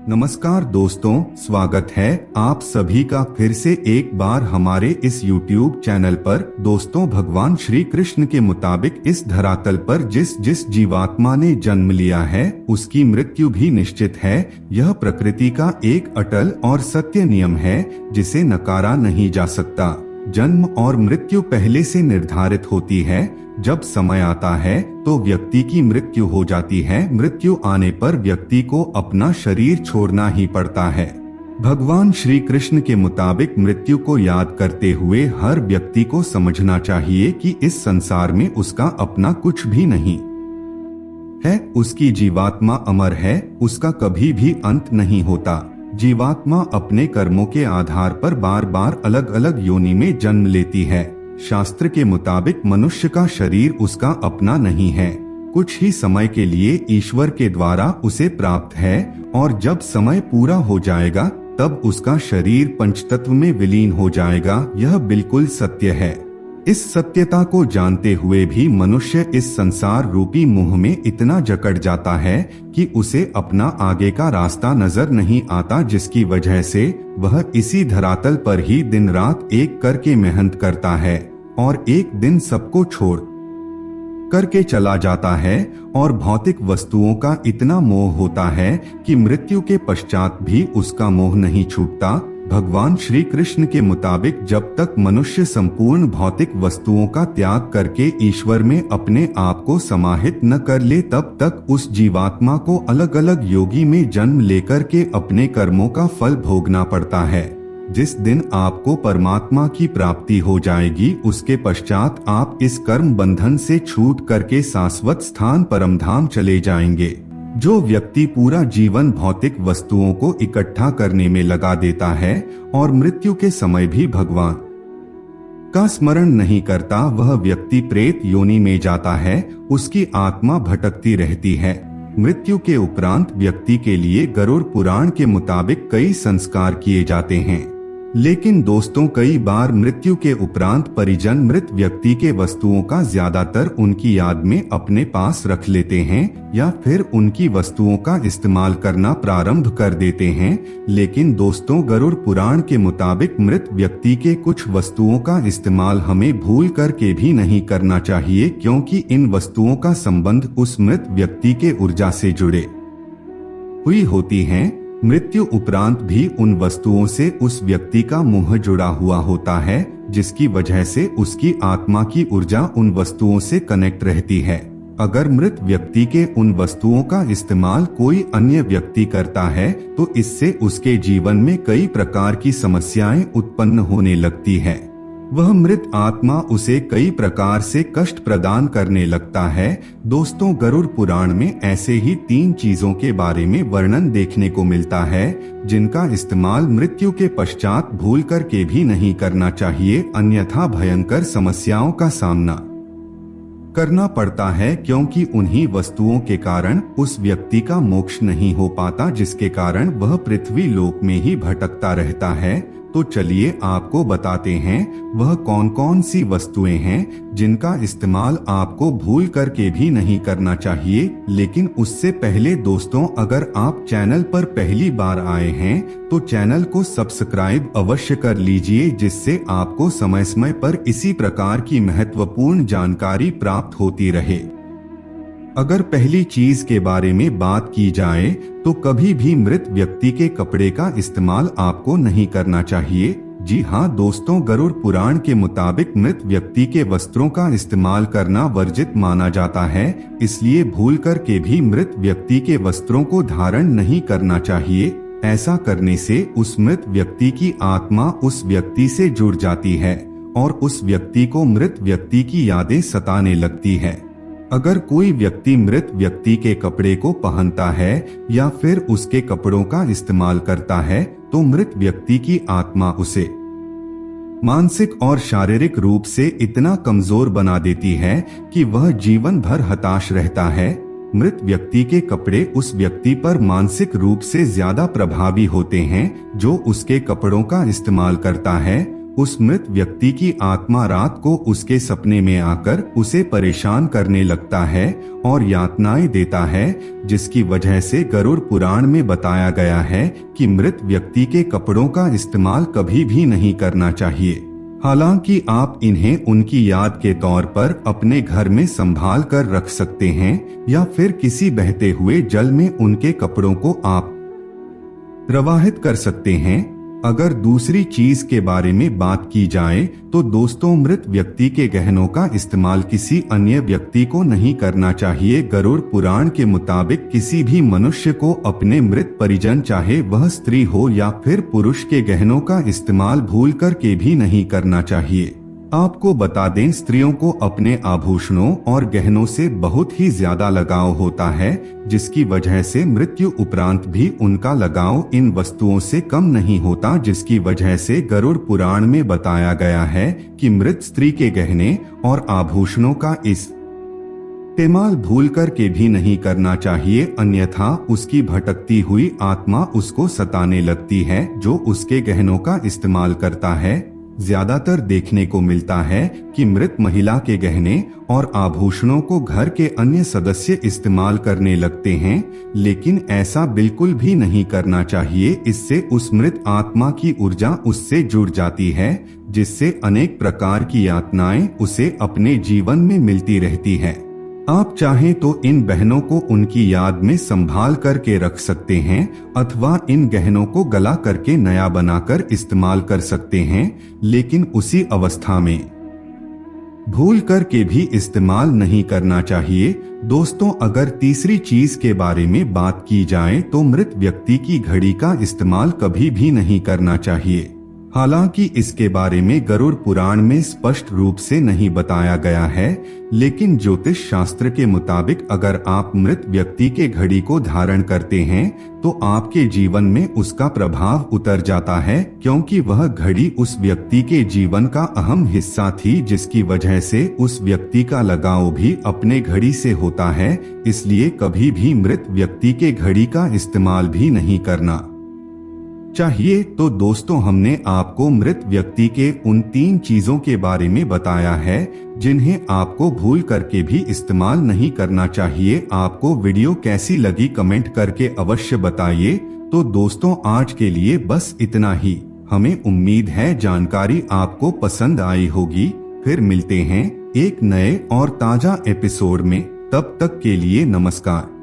नमस्कार दोस्तों, स्वागत है आप सभी का फिर से एक बार हमारे इस YouTube चैनल पर। दोस्तों, भगवान श्री कृष्ण के मुताबिक इस धरातल पर जिस जिस जीवात्मा ने जन्म लिया है उसकी मृत्यु भी निश्चित है। यह प्रकृति का एक अटल और सत्य नियम है जिसे नकारा नहीं जा सकता। जन्म और मृत्यु पहले से निर्धारित होती है। जब समय आता है तो व्यक्ति की मृत्यु हो जाती है। मृत्यु आने पर व्यक्ति को अपना शरीर छोड़ना ही पड़ता है। भगवान श्री कृष्ण के मुताबिक मृत्यु को याद करते हुए हर व्यक्ति को समझना चाहिए कि इस संसार में उसका अपना कुछ भी नहीं है। उसकी जीवात्मा अमर है, उसका कभी भी अंत नहीं होता। जीवात्मा अपने कर्मों के आधार पर बार बार अलग अलग योनि में जन्म लेती है। शास्त्र के मुताबिक मनुष्य का शरीर उसका अपना नहीं है, कुछ ही समय के लिए ईश्वर के द्वारा उसे प्राप्त है और जब समय पूरा हो जाएगा तब उसका शरीर पंचतत्व में विलीन हो जाएगा। यह बिल्कुल सत्य है। इस सत्यता को जानते हुए भी मनुष्य इस संसार रूपी मोह में इतना जकड़ जाता है कि उसे अपना आगे का रास्ता नजर नहीं आता, जिसकी वजह से वह इसी धरातल पर ही दिन रात एक करके मेहनत करता है और एक दिन सबको छोड़ करके चला जाता है। और भौतिक वस्तुओं का इतना मोह होता है कि मृत्यु के पश्चात भी उसका मोह नहीं छूटता। भगवान श्री कृष्ण के मुताबिक जब तक मनुष्य संपूर्ण भौतिक वस्तुओं का त्याग करके ईश्वर में अपने आप को समाहित न कर ले तब तक उस जीवात्मा को अलग अलग योगी में जन्म लेकर के अपने कर्मों का फल भोगना पड़ता है। जिस दिन आपको परमात्मा की प्राप्ति हो जाएगी उसके पश्चात आप इस कर्म बंधन से छूट करके शाश्वत स्थान परमधाम चले जाएंगे। जो व्यक्ति पूरा जीवन भौतिक वस्तुओं को इकट्ठा करने में लगा देता है और मृत्यु के समय भी भगवान का स्मरण नहीं करता, वह व्यक्ति प्रेत योनि में जाता है। उसकी आत्मा भटकती रहती है। मृत्यु के उपरांत व्यक्ति के लिए गरुड़ पुराण के मुताबिक कई संस्कार किए जाते हैं। लेकिन दोस्तों, कई बार मृत्यु के उपरांत परिजन मृत व्यक्ति के वस्तुओं का ज्यादातर उनकी याद में अपने पास रख लेते हैं या फिर उनकी वस्तुओं का इस्तेमाल करना प्रारंभ कर देते हैं। लेकिन दोस्तों, गरुड़ पुराण के मुताबिक मृत व्यक्ति के कुछ वस्तुओं का इस्तेमाल हमें भूल करके भी नहीं करना चाहिए, क्योंकि इन वस्तुओं का संबंध उस मृत व्यक्ति के ऊर्जा से जुड़े हुई होती हैं। मृत्यु उपरांत भी उन वस्तुओं से उस व्यक्ति का मोह जुड़ा हुआ होता है, जिसकी वजह से उसकी आत्मा की ऊर्जा उन वस्तुओं से कनेक्ट रहती है। अगर मृत व्यक्ति के उन वस्तुओं का इस्तेमाल कोई अन्य व्यक्ति करता है तो इससे उसके जीवन में कई प्रकार की समस्याएं उत्पन्न होने लगती है। वह मृत आत्मा उसे कई प्रकार से कष्ट प्रदान करने लगता है। दोस्तों, गरुड़ पुराण में ऐसे ही 3 चीजों के बारे में वर्णन देखने को मिलता है जिनका इस्तेमाल मृत्यु के पश्चात भूल करके भी नहीं करना चाहिए, अन्यथा भयंकर समस्याओं का सामना करना पड़ता है, क्योंकि उन्हीं वस्तुओं के कारण उस व्यक्ति का मोक्ष नहीं हो पाता, जिसके कारण वह पृथ्वी लोक में ही भटकता रहता है। तो चलिए आपको बताते हैं वह कौन कौन सी वस्तुएं हैं जिनका इस्तेमाल आपको भूल करके भी नहीं करना चाहिए। लेकिन उससे पहले दोस्तों, अगर आप चैनल पर पहली बार आए हैं तो चैनल को सब्सक्राइब अवश्य कर लीजिए, जिससे आपको समय समय पर इसी प्रकार की महत्वपूर्ण जानकारी प्राप्त होती रहे। अगर पहली चीज के बारे में बात की जाए तो कभी भी मृत व्यक्ति के कपड़े का इस्तेमाल आपको नहीं करना चाहिए। जी हाँ दोस्तों, गरुड़ पुराण के मुताबिक मृत व्यक्ति के वस्त्रों का इस्तेमाल करना वर्जित माना जाता है, इसलिए भूल करके भी मृत व्यक्ति के वस्त्रों को धारण नहीं करना चाहिए। ऐसा करने से उस मृत व्यक्ति की आत्मा उस व्यक्ति से जुड़ जाती है और उस व्यक्ति को मृत व्यक्ति की यादें सताने लगती है। अगर कोई व्यक्ति मृत व्यक्ति के कपड़े को पहनता है या फिर उसके कपड़ों का इस्तेमाल करता है तो मृत व्यक्ति की आत्मा उसे मानसिक और शारीरिक रूप से इतना कमजोर बना देती है कि वह जीवन भर हताश रहता है। मृत व्यक्ति के कपड़े उस व्यक्ति पर मानसिक रूप से ज्यादा प्रभावी होते हैं। जो उसके कपड़ों का इस्तेमाल करता है उस मृत व्यक्ति की आत्मा रात को उसके सपने में आकर उसे परेशान करने लगता है और यातनाएं देता है, जिसकी वजह से गरुड़ पुराण में बताया गया है कि मृत व्यक्ति के कपड़ों का इस्तेमाल कभी भी नहीं करना चाहिए। हालांकि आप इन्हें उनकी याद के तौर पर अपने घर में संभाल कर रख सकते हैं या फिर किसी बहते हुए जल में उनके कपड़ों को आप प्रवाहित कर सकते हैं। अगर दूसरी चीज के बारे में बात की जाए तो दोस्तों, मृत व्यक्ति के गहनों का इस्तेमाल किसी अन्य व्यक्ति को नहीं करना चाहिए। गरुड़ पुराण के मुताबिक किसी भी मनुष्य को अपने मृत परिजन, चाहे वह स्त्री हो या फिर पुरुष, के गहनों का इस्तेमाल भूल कर के भी नहीं करना चाहिए। आपको बता दें, स्त्रियों को अपने आभूषणों और गहनों से बहुत ही ज्यादा लगाव होता है, जिसकी वजह से मृत्यु उपरांत भी उनका लगाव इन वस्तुओं से कम नहीं होता, जिसकी वजह से गरुड़ पुराण में बताया गया है कि मृत स्त्री के गहने और आभूषणों का इस्तेमाल भूल कर के भी नहीं करना चाहिए, अन्यथा उसकी भटकती हुई आत्मा उसको सताने लगती है जो उसके गहनों का इस्तेमाल करता है। ज्यादातर देखने को मिलता है कि मृत महिला के गहने और आभूषणों को घर के अन्य सदस्य इस्तेमाल करने लगते हैं, लेकिन ऐसा बिल्कुल भी नहीं करना चाहिए। इससे उस मृत आत्मा की ऊर्जा उससे जुड़ जाती है, जिससे अनेक प्रकार की यातनाएं उसे अपने जीवन में मिलती रहती है। आप चाहें तो इन बहनों को उनकी याद में संभाल करके रख सकते हैं अथवा इन गहनों को गला करके नया बनाकर इस्तेमाल कर सकते हैं, लेकिन उसी अवस्था में भूल करके भी इस्तेमाल नहीं करना चाहिए। दोस्तों, अगर तीसरी चीज के बारे में बात की जाए तो मृत व्यक्ति की घड़ी का इस्तेमाल कभी भी नहीं करना चाहिए। हालांकि इसके बारे में गरुड़ पुराण में स्पष्ट रूप से नहीं बताया गया है, लेकिन ज्योतिष शास्त्र के मुताबिक अगर आप मृत व्यक्ति के घड़ी को धारण करते हैं तो आपके जीवन में उसका प्रभाव उतर जाता है, क्योंकि वह घड़ी उस व्यक्ति के जीवन का अहम हिस्सा थी, जिसकी वजह से उस व्यक्ति का लगाव भी अपने घड़ी से होता है। इसलिए कभी भी मृत व्यक्ति के घड़ी का इस्तेमाल भी नहीं करना चाहिए। तो दोस्तों, हमने आपको मृत व्यक्ति के उन 3 चीजों के बारे में बताया है जिन्हें आपको भूल करके भी इस्तेमाल नहीं करना चाहिए। आपको वीडियो कैसी लगी कमेंट करके अवश्य बताइए। तो दोस्तों, आज के लिए बस इतना ही। हमें उम्मीद है जानकारी आपको पसंद आई होगी। फिर मिलते हैं एक नए और ताजा एपिसोड में। तब तक के लिए नमस्कार।